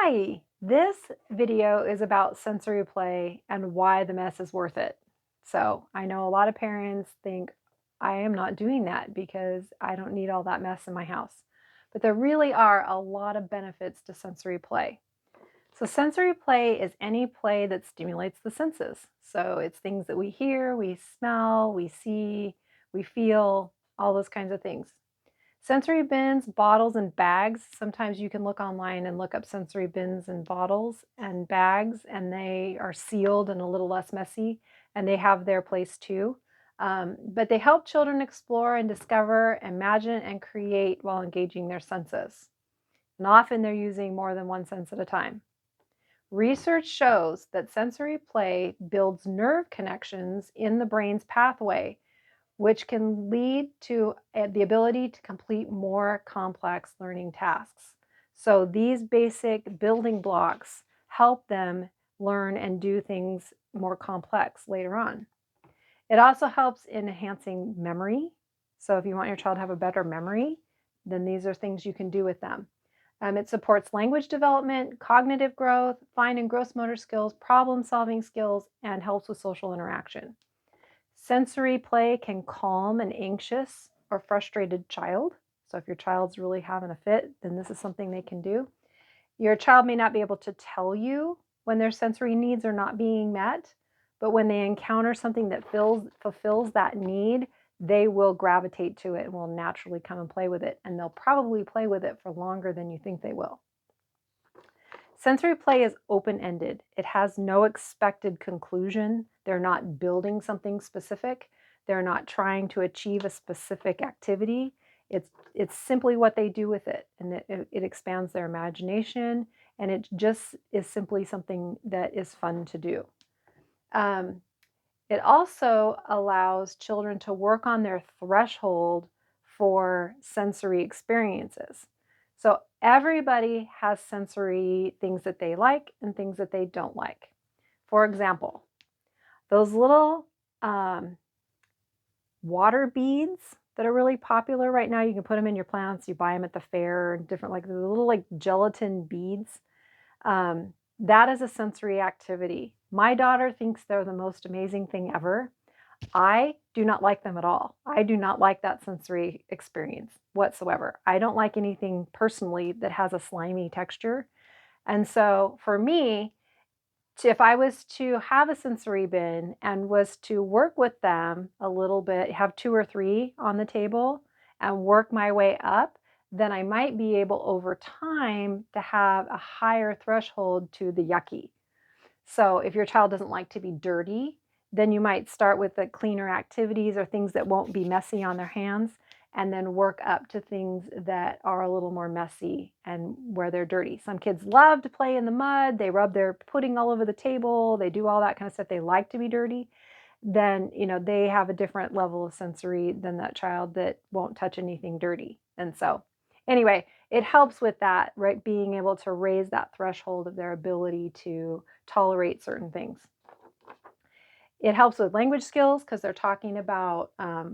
Hi, this video is about sensory play and why the mess is worth it. So I know a lot of parents think I am not doing that because I don't need all that mess in my house. But there really are a lot of benefits to sensory play. So sensory play is any play that stimulates the senses. So it's things that we hear, we smell, we see, we feel, all those kinds of things. Sensory bins, bottles, and bags. Sometimes you can look online and look up sensory bins and bottles and bags, and they are sealed and a little less messy, and they have their place too. But they help children explore and discover, imagine, and create while engaging their senses. And often they're using more than one sense at a time. Research shows that sensory play builds nerve connections in the brain's pathway, which can lead to the ability to complete more complex learning tasks. So these basic building blocks help them learn and do things more complex later on. It also helps in enhancing memory. So if you want your child to have a better memory, then these are things you can do with them. It supports language development, cognitive growth, fine and gross motor skills, problem solving skills, and helps with social interaction. Sensory play can calm an anxious or frustrated child. So if your child's really having a fit, then this is something they can do. Your child may not be able to tell you when their sensory needs are not being met, but when they encounter something that fulfills that need, they will gravitate to it and will naturally come and play with it. And they'll probably play with it for longer than you think they will. Sensory play is open-ended. It has no expected conclusion. They're not building something specific. They're not trying to achieve a specific activity. It's simply what they do with it, and it expands their imagination, and it just is simply something that is fun to do. Um, it also allows children to work on their threshold for sensory experiences. So everybody has sensory things that they like and things that they don't like. For example, those little water beads that are really popular right now, you can put them in your plants, you buy them at the fair, and different, like the little like gelatin beads. That is a sensory activity. My daughter thinks they're the most amazing thing ever. I do not like them at all. I do not like that sensory experience whatsoever. I don't like anything personally that has a slimy texture. And so for me, if I was to have a sensory bin and was to work with them a little bit, have two or three on the table and work my way up, then I might be able over time to have a higher threshold to the yucky. So if your child doesn't like to be dirty, then you might start with the cleaner activities or things that won't be messy on their hands, and then work up to things that are a little more messy and where they're dirty. Some kids love to play in the mud. They rub their pudding all over the table. They do all that kind of stuff. They like to be dirty. Then, they have a different level of sensory than that child that won't touch anything dirty. And so, anyway, it helps with that, right? Being able to raise that threshold of their ability to tolerate certain things. It helps with language skills because they're talking about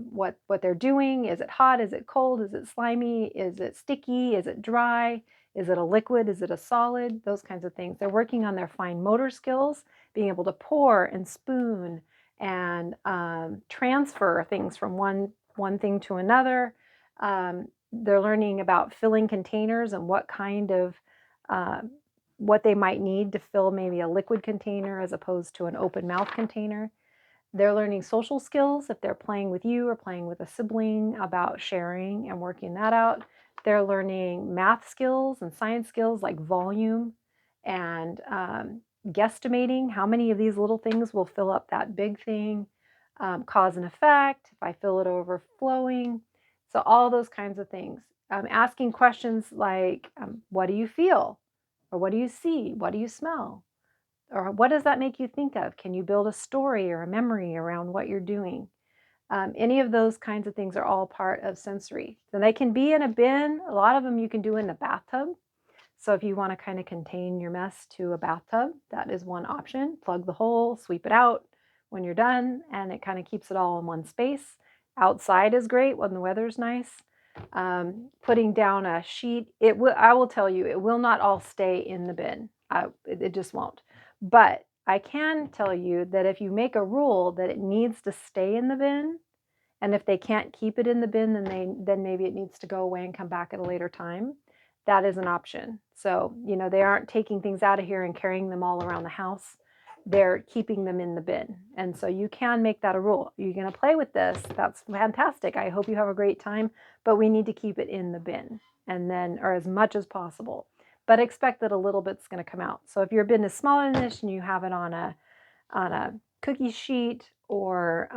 what they're doing. Is it hot? Is it cold? Is it slimy? Is it sticky? Is it dry? Is it a liquid? Is it a solid? Those kinds of things. They're working on their fine motor skills, being able to pour and spoon and transfer things from one thing to another. They're learning about filling containers and what kind of uh, what they might need to fill maybe a liquid container as opposed to an open mouth container. They're learning social skills if they're playing with you or playing with a sibling about sharing and working that out. They're learning math skills and science skills like volume and guesstimating how many of these little things will fill up that big thing, cause and effect, if I fill it overflowing. So all those kinds of things. Asking questions like, what do you feel? Or what do you see? What do you smell? Or what does that make you think of? Can you build a story or a memory around what you're doing? Any of those kinds of things are all part of sensory. So they can be in a bin. A lot of them you can do in the bathtub. So if you want to kind of contain your mess to a bathtub, that is one option. Plug the hole, sweep it out when you're done, and it kind of keeps it all in one space. Outside is great when the weather's nice. putting down a sheet. I will tell you, it will not all stay in the bin. It just won't. But I can tell you that if you make a rule that it needs to stay in the bin, and if they can't keep it in the bin, then maybe it needs to go away and come back at a later time. That is an option. So, they aren't taking things out of here and carrying them all around the house. They're keeping them in the bin. And so you can make that a rule. You're going to play with this. That's fantastic. I hope you have a great time, but we need to keep it in the bin, and then, or as much as possible. But expect that a little bit's going to come out. So if your bin is smaller than this and you have it on a cookie sheet, or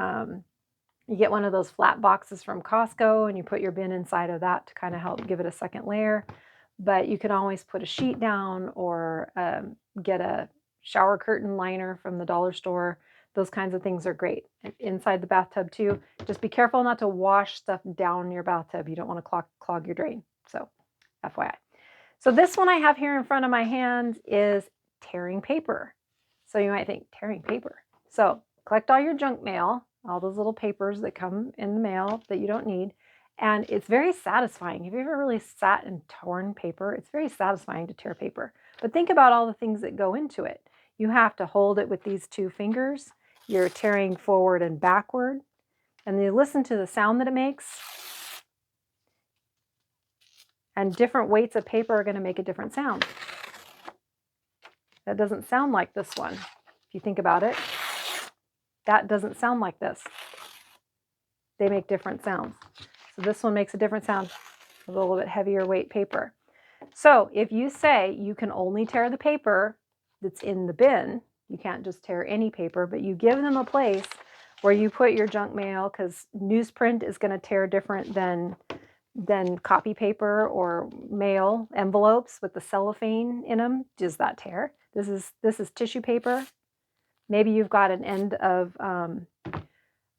you get one of those flat boxes from Costco and you put your bin inside of that to kind of help give it a second layer. But you can always put a sheet down, or get a shower curtain liner from the dollar store. Those kinds of things are great. And inside the bathtub too. Just be careful not to wash stuff down your bathtub. You don't want to clog your drain. So FYI. So this one I have here in front of my hand is tearing paper. So you might think, tearing paper. So collect all your junk mail, all those little papers that come in the mail that you don't need. And it's very satisfying. Have you ever really sat and torn paper? It's very satisfying to tear paper. But think about all the things that go into it. You have to hold it with these two fingers. You're tearing forward and backward. And you listen to the sound that it makes. And different weights of paper are going to make a different sound. That doesn't sound like this one. If you think about it, that doesn't sound like this. They make different sounds. So this one makes a different sound, a little bit heavier weight paper. So if you say you can only tear the paper that's in the bin, you can't just tear any paper, but you give them a place where you put your junk mail, because newsprint is going to tear different than copy paper or mail envelopes with the cellophane in them. Does that tear? This is tissue paper. Maybe you've got an end of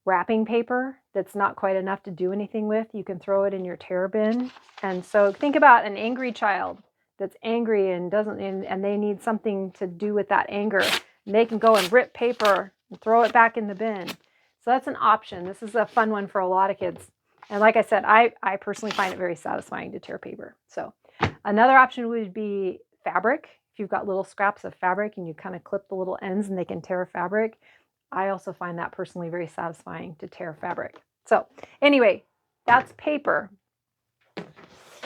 wrapping paper that's not quite enough to do anything with. You can throw it in your tear bin. And so think about an angry child that's angry and and they need something to do with that anger. And they can go and rip paper and throw it back in the bin. So that's an option. This is a fun one for a lot of kids. And like I said, I personally find it very satisfying to tear paper. So another option would be fabric. If you've got little scraps of fabric and you kind of clip the little ends and they can tear fabric, I also find that personally very satisfying to tear fabric. So anyway, that's paper.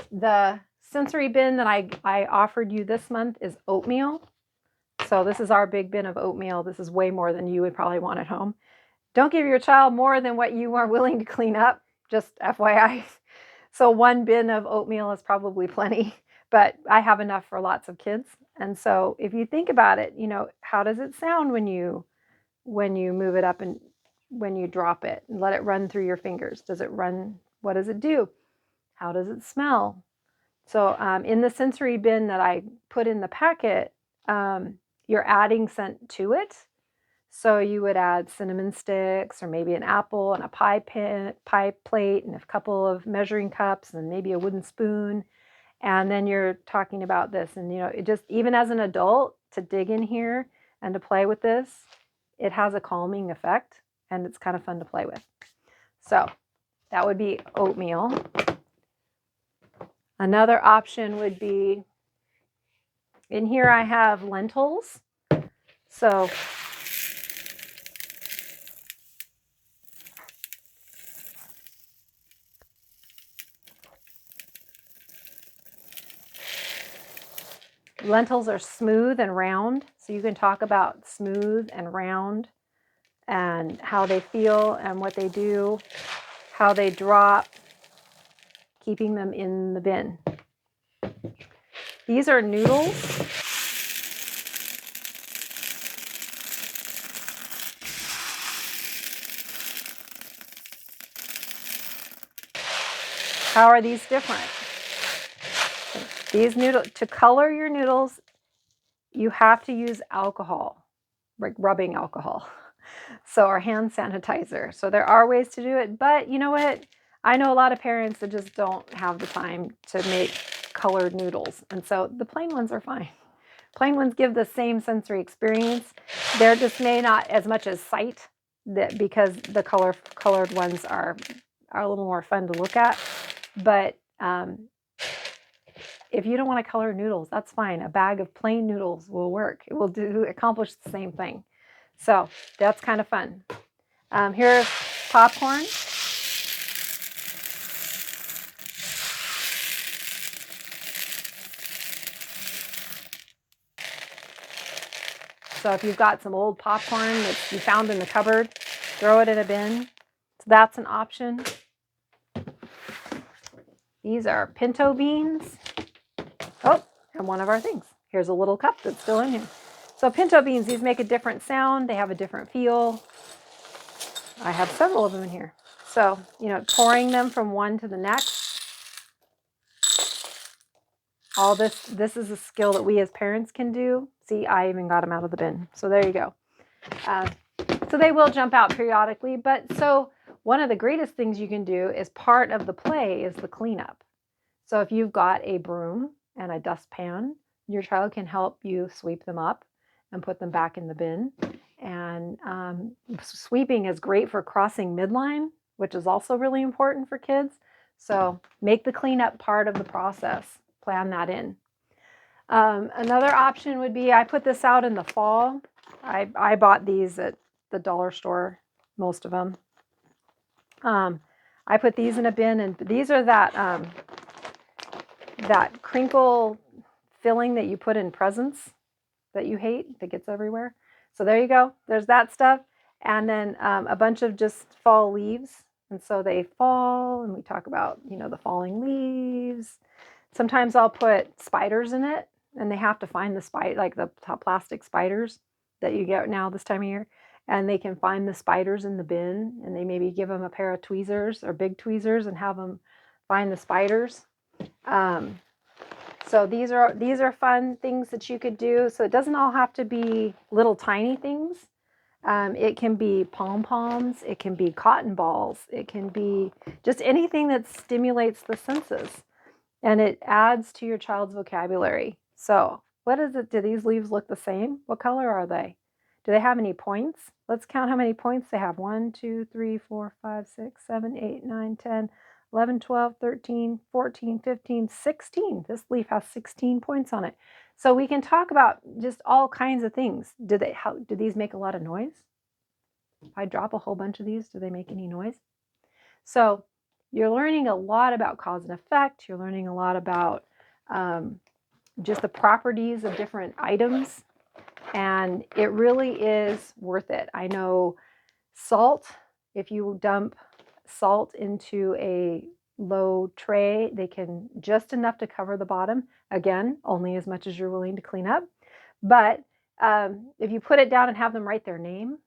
The sensory bin that I offered you this month is oatmeal. So this is our big bin of oatmeal. This is way more than you would probably want at home. Don't give your child more than what you are willing to clean up, just FYI. So one bin of oatmeal is probably plenty, but I have enough for lots of kids. And so if you think about it, how does it sound when you move it up and when you drop it and let it run through your fingers? Does it run? What does it do? How does it smell? So in the sensory bin that I put in the packet, you're adding scent to it. So you would add cinnamon sticks, or maybe an apple and a pie plate and a couple of measuring cups and maybe a wooden spoon. And then you're talking about this. And, it just, even as an adult, to dig in here and to play with this, it has a calming effect, and it's kind of fun to play with. So that would be oatmeal. Another option would be, in here I have lentils. So lentils are smooth and round. So you can talk about smooth and round and how they feel and what they do, how they drop, keeping them in the bin. These are noodles. How are these different? These noodles, to color your noodles, you have to use alcohol, like rubbing alcohol. So, or hand sanitizer. So there are ways to do it, but you know what? I know a lot of parents that just don't have the time to make colored noodles. And so the plain ones are fine. Plain ones give the same sensory experience. They're just may not as much as sight, that because the colored ones are a little more fun to look at. But if you don't want to color noodles, that's fine. A bag of plain noodles will work. It will accomplish the same thing. So that's kind of fun. Here's popcorn. So if you've got some old popcorn that you found in the cupboard, throw it in a bin. So that's an option. These are pinto beans. Oh, and one of our things. Here's a little cup that's still in here. So pinto beans, these make a different sound. They have a different feel. I have several of them in here. So, pouring them from one to the next. All this is a skill that we as parents can do. See, I even got them out of the bin. So there you go. So they will jump out periodically. But so one of the greatest things you can do is part of the play is the cleanup. So if you've got a broom and a dustpan, your child can help you sweep them up and put them back in the bin. And sweeping is great for crossing midline, which is also really important for kids. So make the cleanup part of the process. Plan that in. Another option would be, I put this out in the fall. I bought these at the dollar store, most of them. I put these in a bin, and these are that crinkle filling that you put in presents that you hate, that gets everywhere. So there you go. There's that stuff. And then a bunch of just fall leaves. And so they fall, and we talk about, the falling leaves. Sometimes I'll put spiders in it, and they have to find the spider, like the plastic spiders that you get now this time of year. And they can find the spiders in the bin, and they maybe give them a pair of tweezers or big tweezers and have them find the spiders. So these are fun things that you could do. So it doesn't all have to be little tiny things. It can be pom-poms, it can be cotton balls, it can be just anything that stimulates the senses. And it adds to your child's vocabulary. So what is it? Do these leaves look the same? What color are they? Do they have any points? Let's count how many points they have. 1, 2, 3, 4, 5, 6, 7, 8, 9, 10, 11, 12, 13, 14, 15, 16. This leaf has 16 points on it. So we can talk about just all kinds of things. Do these make a lot of noise? If I drop a whole bunch of these, do they make any noise? So you're learning a lot about cause and effect. You're learning a lot about just the properties of different items. And it really is worth it. I know salt, if you dump salt into a low tray, they can just enough to cover the bottom. Again, only as much as you're willing to clean up. But if you put it down and have them write their name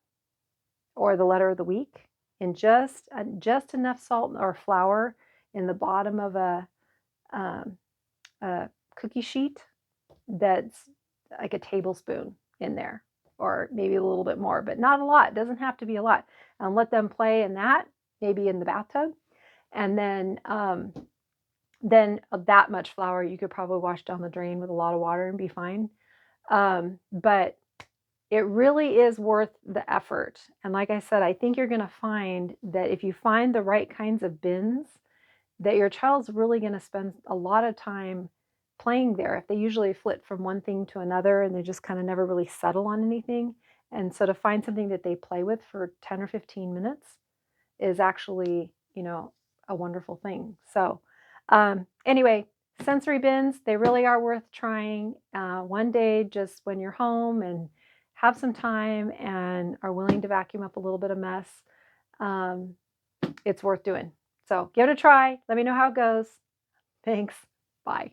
or the letter of the week in just enough salt or flour in the bottom of a cookie sheet, that's like a tablespoon in there, or maybe a little bit more, but not a lot. It doesn't have to be a lot. And let them play in that, maybe in the bathtub. And then that much flour you could probably wash down the drain with a lot of water and be fine. But it really is worth the effort. And like I said, I think you're going to find that if you find the right kinds of bins, that your child's really going to spend a lot of time playing there. If they usually flit from one thing to another and they just kind of never really settle on anything. And so to find something that they play with for 10 or 15 minutes is actually, a wonderful thing. So anyway, sensory bins, they really are worth trying. One day, just when you're home and have some time and are willing to vacuum up a little bit of mess, it's worth doing. So give it a try. Let me know how it goes. Thanks. Bye.